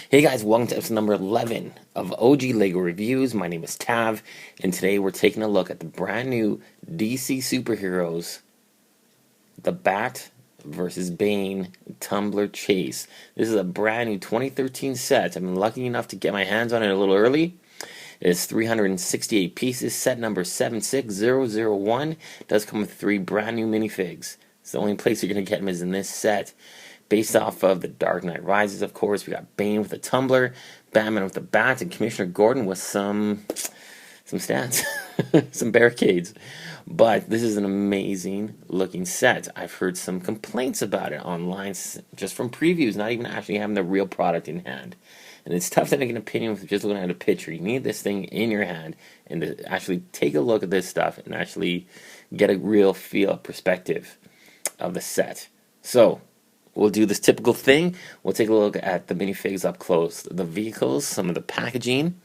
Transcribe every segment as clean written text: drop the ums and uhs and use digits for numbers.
Hey guys, welcome to episode number 11 of OG LEGO Reviews. My name is Tav, and today we're taking a look at the brand new DC superheroes, The Bat versus Bane Tumbler Chase. This is a brand new 2013 set. I've been lucky enough to get my hands on it a little early. It's 368 pieces, set number 76001. It does come with 3 brand new minifigs. It's the only place you're going to get them is in this set. Based off of The Dark Knight Rises, of course. We got Bane with a tumbler, Batman with a bat, and Commissioner Gordon with some stands, some barricades. But this is an amazing looking set. I've heard some complaints about it online just from previews, not even actually having the real product in hand. And it's tough to make an opinion with just looking at a picture. You need this thing in your hand and to actually take a look at this stuff and actually get a real feel, perspective of the set. So, we'll do this typical thing. We'll take a look at the minifigs up close, the vehicles, some of the packaging.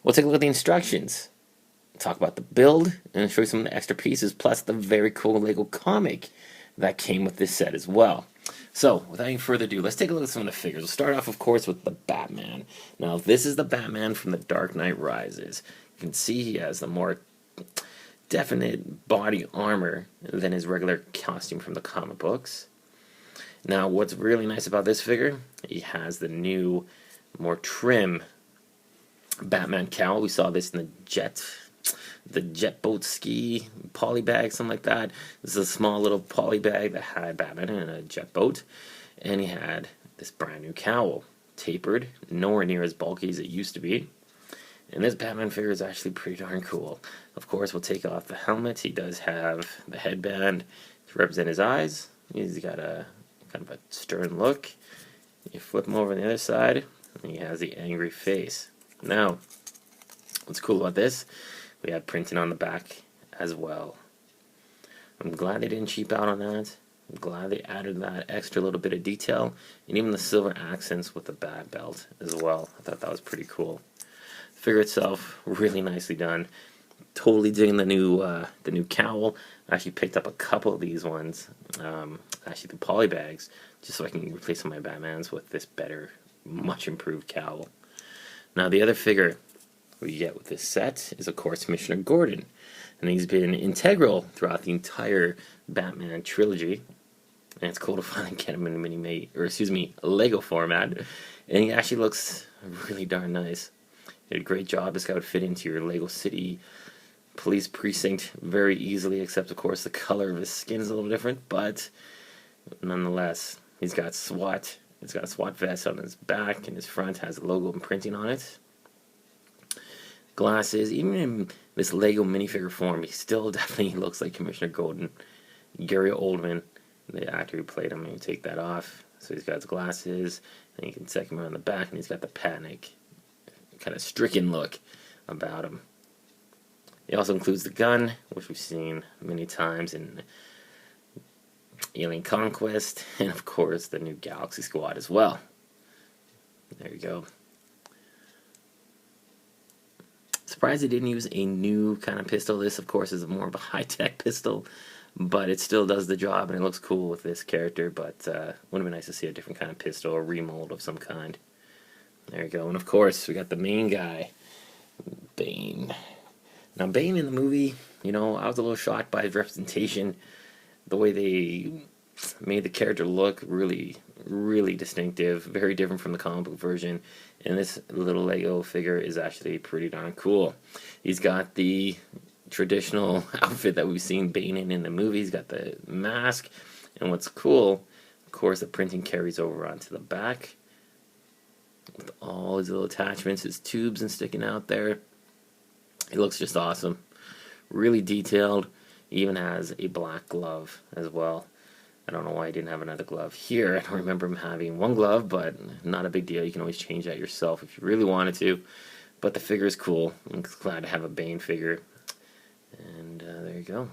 We'll take a look at the instructions, talk about the build, and show you some of the extra pieces, plus the very cool LEGO comic that came with this set as well. So, without any further ado, let's take a look at some of the figures. We'll start off, of course, with the Batman. Now, this is the Batman from The Dark Knight Rises. You can see he has the more definite body armor than his regular costume from the comic books. Now, what's really nice about this figure, he has the new, more trim Batman cowl. We saw this in the jet boat ski poly bag, something like that. This is a small little poly bag that had Batman in a jet boat, and he had this brand new cowl, tapered, nowhere near as bulky as it used to be. And this Batman figure is actually pretty darn cool. Of course, we'll take off the helmet. He does have the headband to represent his eyes. He's got a kind of a stern look. You flip him over on the other side, and he has the angry face. Now, what's cool about this, we had printing on the back as well. I'm glad they didn't cheap out on that. I'm glad they added that extra little bit of detail, and even the silver accents with the bat belt as well. I thought that was pretty cool. The figure itself, really nicely done. Totally digging the new cowl. I actually picked up a couple of these ones, actually the poly bags, just so I can replace some of my Batmans with this better, much improved cowl. Now, the other figure we get with this set is, of course, Commissioner Gordon, and he's been integral throughout the entire Batman trilogy. And it's cool to finally get him in a Lego format, and he actually looks really darn nice. He did a great job. This guy would fit into your Lego City police precinct very easily, except of course the color of his skin is a little different, but nonetheless, he's got SWAT. It's got a SWAT vest on his back, and his front has the logo imprinting on it. Glasses, even in this Lego minifigure form, he still definitely looks like Commissioner Gordon. Gary Oldman, the actor who played him, and you take that off. So he's got his glasses, and you can check him around the back, and he's got the panic, kind of stricken look about him. It also includes the gun, which we've seen many times in Alien Conquest, and of course the new Galaxy Squad as well. There you go. Surprised they didn't use a new kind of pistol. This, of course, is more of a high-tech pistol, but it still does the job, and it looks cool with this character, but would have been nice to see a different kind of pistol, a remold of some kind. There you go. And of course, we got the main guy, Bane. Now, Bane in the movie, I was a little shocked by his representation. The way they made the character look really, really distinctive, very different from the comic book version. And this little Lego figure is actually pretty darn cool. He's got the traditional outfit that we've seen Bane in the movie. He's got the mask. And what's cool, of course, the printing carries over onto the back with all his little attachments, his tubes and sticking out there. He looks just awesome. Really detailed. He even has a black glove as well. I don't know why he didn't have another glove here. I don't remember him having one glove, but not a big deal. You can always change that yourself if you really wanted to. But the figure is cool. I'm glad to have a Bane figure. And there you go.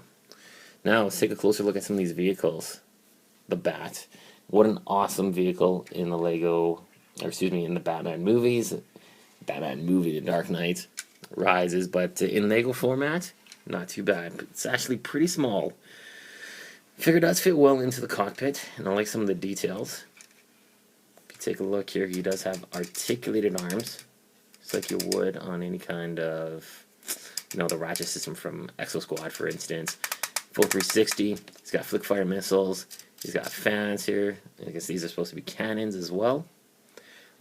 Now let's take a closer look at some of these vehicles. The Bat. What an awesome vehicle in the in the Batman movies. Batman movie, The Dark Knight Rises, but in Lego format, not too bad. But it's actually pretty small. Figure does fit well into the cockpit, and I like some of the details. take a look here. He does have articulated arms, just like you would on any kind of, the ratchet system from Exo Squad, for instance. Full 360. He's got flick fire missiles. He's got fans here. I guess these are supposed to be cannons as well.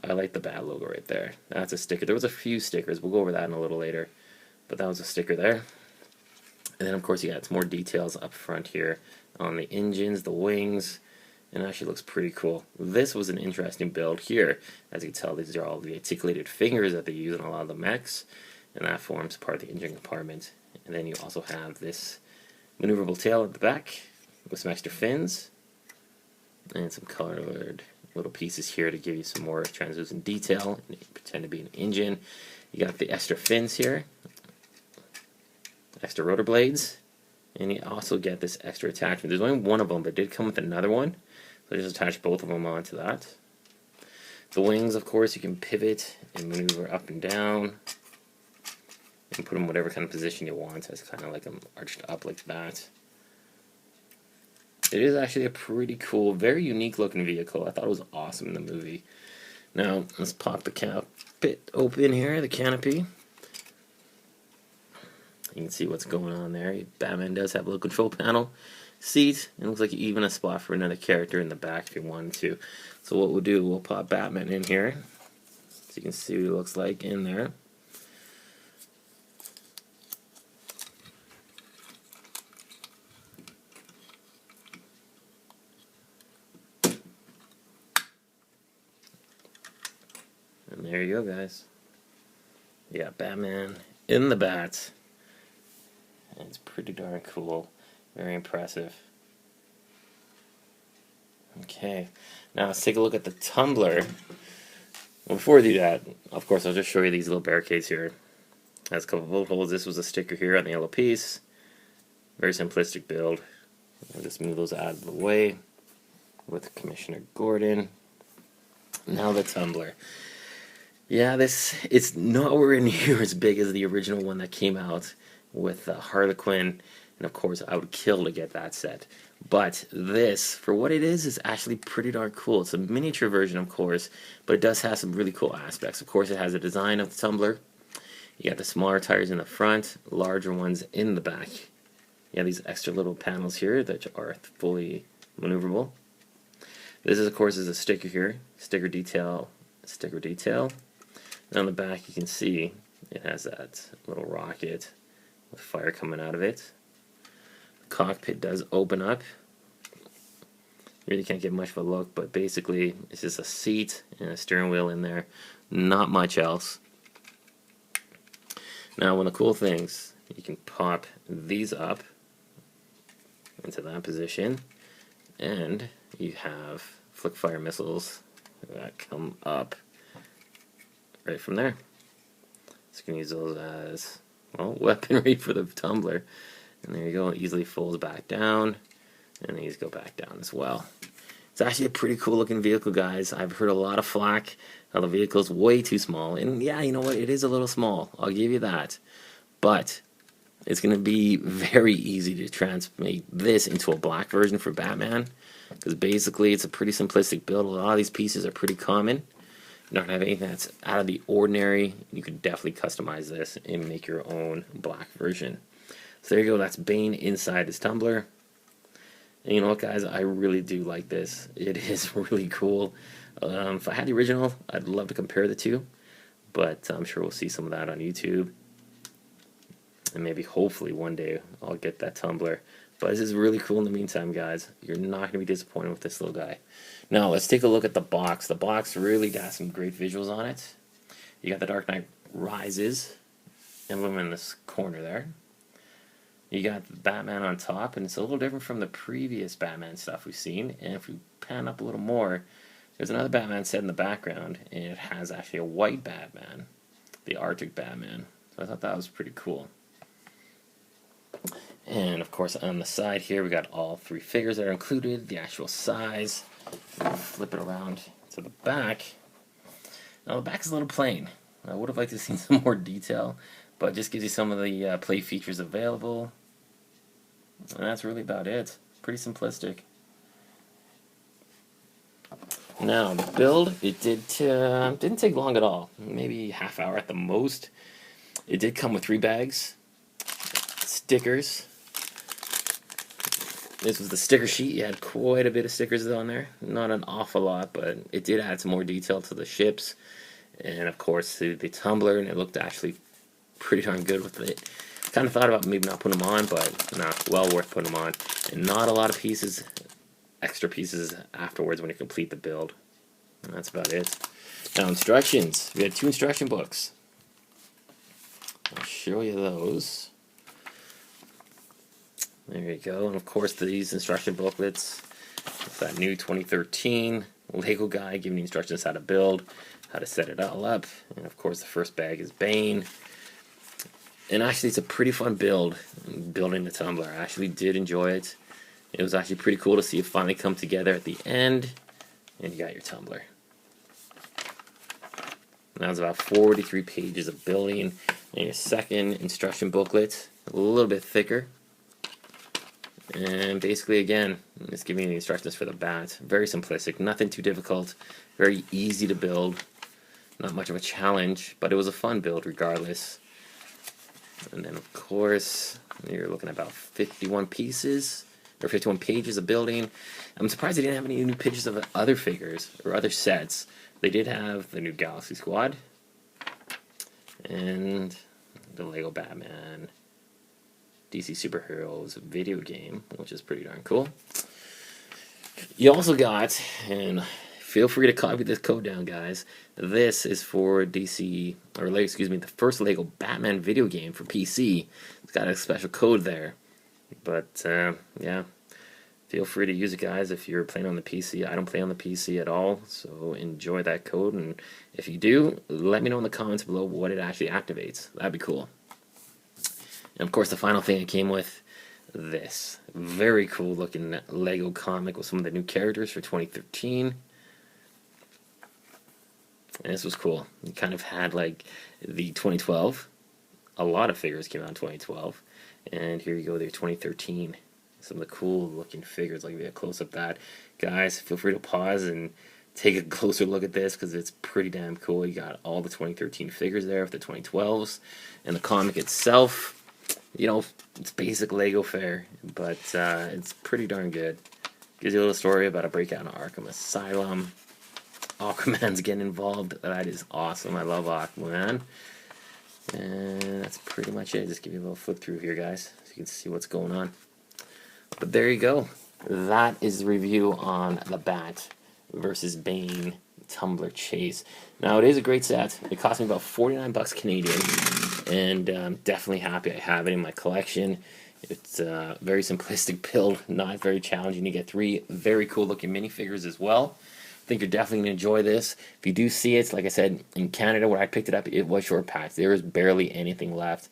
I like the Bat logo right there. That's a sticker. There was a few stickers. We'll go over that in a little later. But that was a sticker there. And then, of course, you got some more details up front here on the engines, the wings. And it actually looks pretty cool. This was an interesting build here. As you can tell, these are all the articulated fingers that they use in a lot of the mechs. And that forms part of the engine compartment. And then you also have this maneuverable tail at the back with some extra fins. And some colored little pieces here to give you some more translucent detail and pretend to be an engine. You got the extra fins here, extra rotor blades, and you also get this extra attachment. There's only one of them, but it did come with another one, so I just attached both of them onto that. The wings, of course, you can pivot and maneuver up and down and put them in whatever kind of position you want. So it's kind of like them arched up like that. It is actually a pretty cool, very unique looking vehicle. I thought it was awesome in the movie. Now, let's pop the cockpit open here, the canopy. You can see what's going on there. Batman does have a little control panel, seat, and it looks like even a spot for another character in the back if you wanted to. So what we'll do, we'll pop Batman in here, so you can see what he looks like in there. And there you go, guys. You got Batman in the bat. And it's pretty darn cool. Very impressive. Okay. Now let's take a look at the tumbler. Well, before we do that, of course, I'll just show you these little barricades here. It has a couple of bullet holes. This was a sticker here on the yellow piece. Very simplistic build. I'll just move those out of the way with Commissioner Gordon. Now the tumbler. Yeah, it's nowhere near as big as the original one that came out with Harlequin, and of course I would kill to get that set. But this, for what it is actually pretty darn cool. It's a miniature version, of course, but it does have some really cool aspects. Of course, it has a design of the tumbler. You got the smaller tires in the front, larger ones in the back. You have these extra little panels here that are fully maneuverable. This is, of course, is a sticker here, sticker detail. And on the back you can see it has that little rocket with fire coming out of it. The cockpit does open up. Really can't get much of a look, but basically it's just a seat and a steering wheel in there. Not much else. Now, one of the cool things, you can pop these up into that position, and you have flick fire missiles that come up right from there. So you can use those as, well, weaponry for the tumbler. And there you go, it easily folds back down, and these go back down as well. It's actually a pretty cool looking vehicle, guys. I've heard a lot of flack how the vehicle's way too small, and yeah, you know what, it is a little small, I'll give you that. But it's going to be very easy to transmit this into a black version for Batman, because basically it's a pretty simplistic build. A lot of these pieces are pretty common. You're not going to have anything that's out of the ordinary. You could definitely customize this and make your own black version. So there you go, that's Bane inside his tumbler. And you know what, guys, I really do like this. It is really cool. If I had the original, I'd love to compare the two, but I'm sure we'll see some of that on YouTube. And maybe, hopefully, one day I'll get that tumbler. But this is really cool in the meantime, guys. You're not going to be disappointed with this little guy. Now, let's take a look at the box. The box really got some great visuals on it. You got the Dark Knight Rises emblem in this corner there. You got Batman on top, and it's a little different from the previous Batman stuff we've seen. And if we pan up a little more, there's another Batman set in the background, and it has actually a white Batman, the Arctic Batman. So I thought that was pretty cool. And of course, on the side here, we got all three figures that are included, the actual size. Flip it around to the back. Now, the back is a little plain. I would have liked to see some more detail, but it just gives you some of the play features available. And that's really about it. Pretty simplistic. Now the build, it didn't take long at all, maybe half hour at the most. It did come with 3 bags, stickers. This was the sticker sheet. You had quite a bit of stickers on there. Not an awful lot, but it did add some more detail to the ships. And of course the tumbler, and it looked actually pretty darn good with it. Kind of thought about maybe not putting them on, but nah, well worth putting them on. And not a lot of pieces, extra pieces afterwards when you complete the build. And that's about it. Now instructions. We had 2 instruction books. I'll show you those. There you go. And of course these instruction booklets. That new 2013 Lego guide giving you instructions how to build, how to set it all up. And of course the first bag is Bane. And actually it's a pretty fun build, building the tumbler. I actually did enjoy it. It was actually pretty cool to see it finally come together at the end. And you got your tumbler. That was about 43 pages of building. And your second instruction booklet, a little bit thicker. And basically, again, it's giving you the instructions for the bat. Very simplistic, nothing too difficult, very easy to build. Not much of a challenge, but it was a fun build regardless. And then, of course, you're looking at about 51 pieces, or 51 pages of building. I'm surprised they didn't have any new pictures of other figures or other sets. They did have the new Galaxy Squad and the Lego Batman DC Superheroes video game, which is pretty darn cool. You also got, and feel free to copy this code down, guys. This is for DC, or excuse me, the first Lego Batman video game for PC. It's got a special code there. But, yeah, feel free to use it, guys, if you're playing on the PC. I don't play on the PC at all, so enjoy that code. And if you do, let me know in the comments below what it actually activates. That'd be cool. And of course, the final thing it came with, this very cool looking Lego comic with some of the new characters for 2013. And this was cool. You kind of had like the 2012. A lot of figures came out in 2012. And here you go, there 2013. Some of the cool looking figures, like a close up that. Guys, feel free to pause and take a closer look at this because it's pretty damn cool. You got all the 2013 figures there with the 2012s. And the comic itself, you know, it's basic Lego fare, but it's pretty darn good. Gives you a little story about a breakout in Arkham Asylum. Aquaman's getting involved. That is awesome. I love Aquaman. And that's pretty much it. Just give you a little flip through here, guys, so you can see what's going on. But there you go. That is the review on the Bat versus Bane Tumbler Chase. Now, it is a great set. It cost me about 49 bucks Canadian. And I'm definitely happy I have it in my collection. It's a very simplistic build, not very challenging. You get 3 very cool looking minifigures as well. I think you're definitely going to enjoy this. If you do see it, like I said, in Canada where I picked it up, it was short packed. There was barely anything left.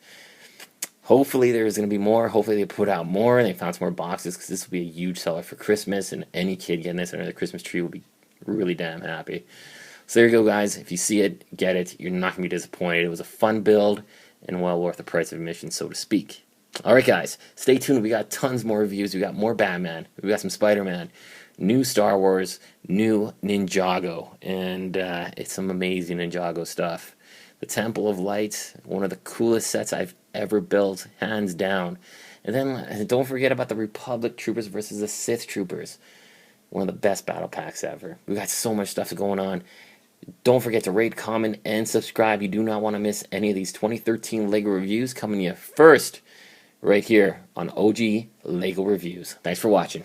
Hopefully there's going to be more. Hopefully they put out more and they found some more boxes, because this will be a huge seller for Christmas, and any kid getting this under the Christmas tree will be really damn happy. So there you go, guys. If you see it, get it. You're not going to be disappointed. It was a fun build and well worth the price of admission, so to speak. Alright, guys, stay tuned. We got tons more reviews. We got more Batman. We got some Spider-Man, new Star Wars, new Ninjago, and it's some amazing Ninjago stuff. The Temple of Light, one of the coolest sets I've ever built, hands down. And then don't forget about the Republic Troopers versus the Sith Troopers. One of the best battle packs ever. We got so much stuff going on. Don't forget to rate, comment, and subscribe. You do not want to miss any of these 2013 LEGO reviews coming to you first right here on OG LEGO Reviews. Thanks for watching.